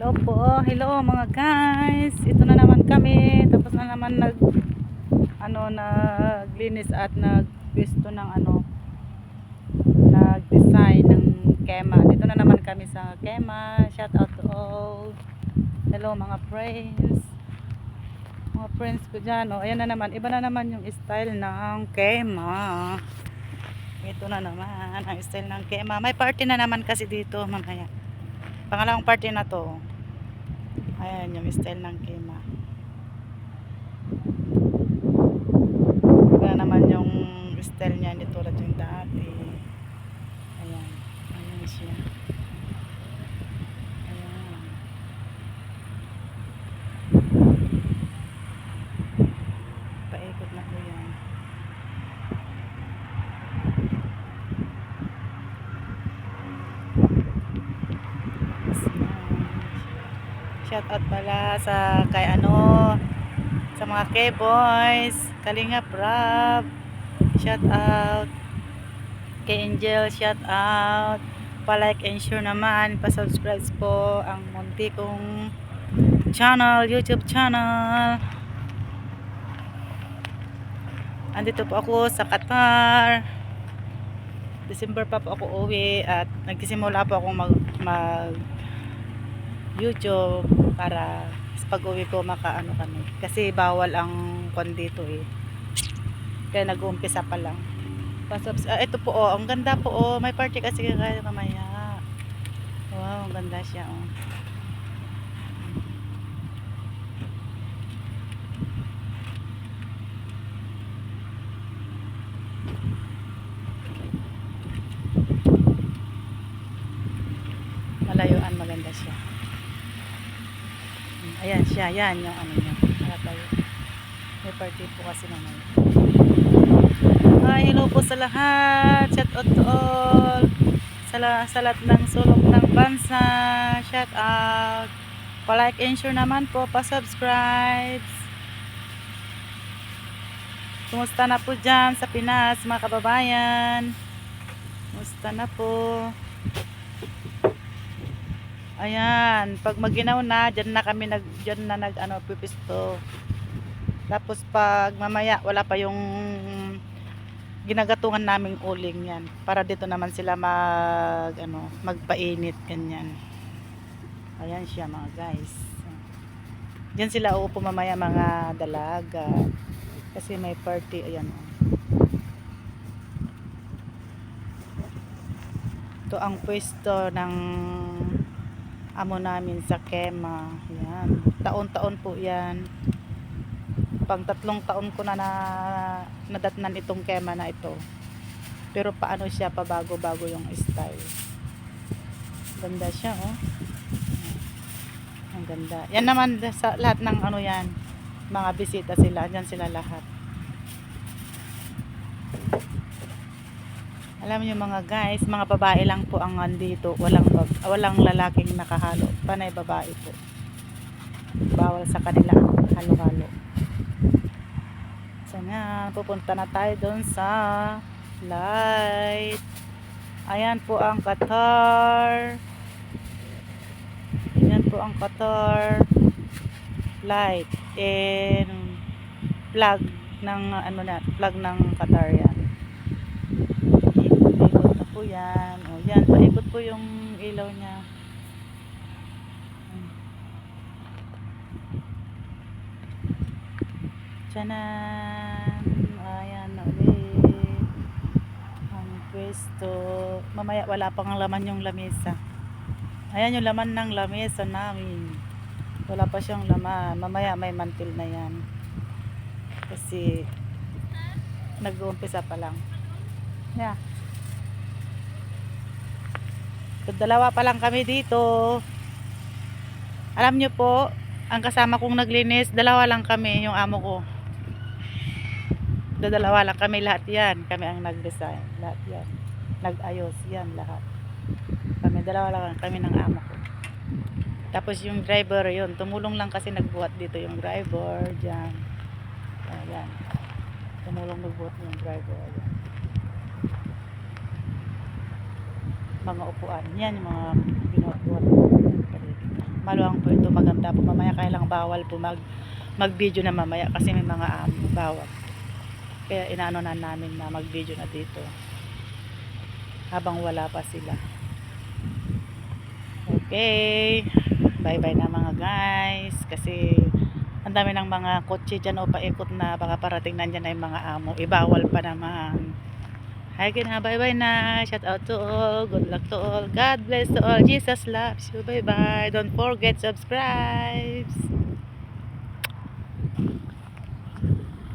Hello po, hello mga guys. Ito na naman kami. Tapos na naman naglinis at nagpisto ng nag-design ng kema. Dito na naman kami sa kema. Shout out to all. Hello mga friends. Mga friends ko dyan. Oh, ayan na naman. Iba na naman yung style ng kema. Ito na naman ang style ng kema. May party na naman kasi dito mamaya. Pangalawang party na to. Ayan yung style ng kema. Iba naman yung style niya, hindi tulad yung dati. Ayan. Ayan siya. Ayan. Paikot na po yan. Shout out pala sa sa mga K-boys, Kalingap Rap. Shout out kay Angel, shout out. Pa-like and share naman, pa-subscribe po ang munti kong channel, YouTube channel. Andito po ako sa Qatar. December pa po ako uwi at nagsisimula po akong mag YouTube para sa pag-uwi ko makaano kami. Kasi bawal ang kon dito eh. Kaya nag-uumpisa pa lang. Ito po oh, ang ganda po oh. May party kasi kaya mamaya. Wow, ang ganda siya oh. Malayuan, maganda siya. Ayan siya, yan yung niya. May party po kasi mamaya. Hi, hello po sa lahat. Shout out to all. Sa lahat ng sulok ng bansa. Shout out. Pa-like and share naman po, pa-subscribe. Kumusta na po dyan sa Pinas, mga kababayan? Kumusta na po? Ayan, pag maginaw na, dyan na pipisto. Tapos pag mamaya wala pa yung ginagatungan naming uling yan. Para dito naman sila magpainit ganyan. Ayan siya mga guys. Diyan sila uupo mamaya mga dalaga. Kasi may party, ayan oh. Ito ang pwesto ng amo namin sa kema. Yan. Taon-taon po yan. Pang 3 taon ko na nadatnan itong kema na ito. Pero paano siya, pabago-bago yung style. Ganda siya oh. Ang ganda. Yan naman sa lahat ng yan. Mga bisita sila. Diyan sila lahat. Alam niyo mga guys, mga babae lang po ang andito, walang lalaking nakahalo, panay babae po. Bawal sa kanila halo-halo. So nga, pupunta na tayo doon sa light. Ayan po ang Qatar. Ayan po ang Qatar light and flag ng flag ng Qatar yan. Po yan. O yan, paikot po yung ilaw niya. Tiyanan. Ayan na ulit. Ang pwesto. Mamaya wala pang laman yung lamesa. Ayan yung laman ng lamesa namin. Wala pa siyang laman. Mamaya may mantil na yan. Kasi nag-uumpisa pa lang. Yeah. Dalawa pa lang kami dito. Alam nyo po, ang kasama kong naglinis, dalawa lang kami, yung amo ko. Dalawa lang kami lahat yan. Kami ang nag-design. Lahat yan. Nag-ayos yan lahat. Dalawa lang kami ng amo ko. Tapos yung driver yun, tumulong lang kasi nagbuhat dito yung driver. Diyan. Ayan. Tumulong nagbuhat yung driver. Ayan. Mga upuan. Yan yung mga binuhat-buhat. Maluwang po ito, maganda po mamaya, kaya lang bawal po mag video na mamaya kasi may mga bawal. Kaya inaano na namin na mag video na dito habang wala pa sila. Okay, bye bye na mga guys, kasi ang dami ng mga kotse dyan o paikot na, baka parating nandyan na yung mga amo, ibawal pa naman. Hi na, bye bye na, shout out to all, good luck to all, God bless to all, Jesus loves you, bye bye, don't forget subscribe.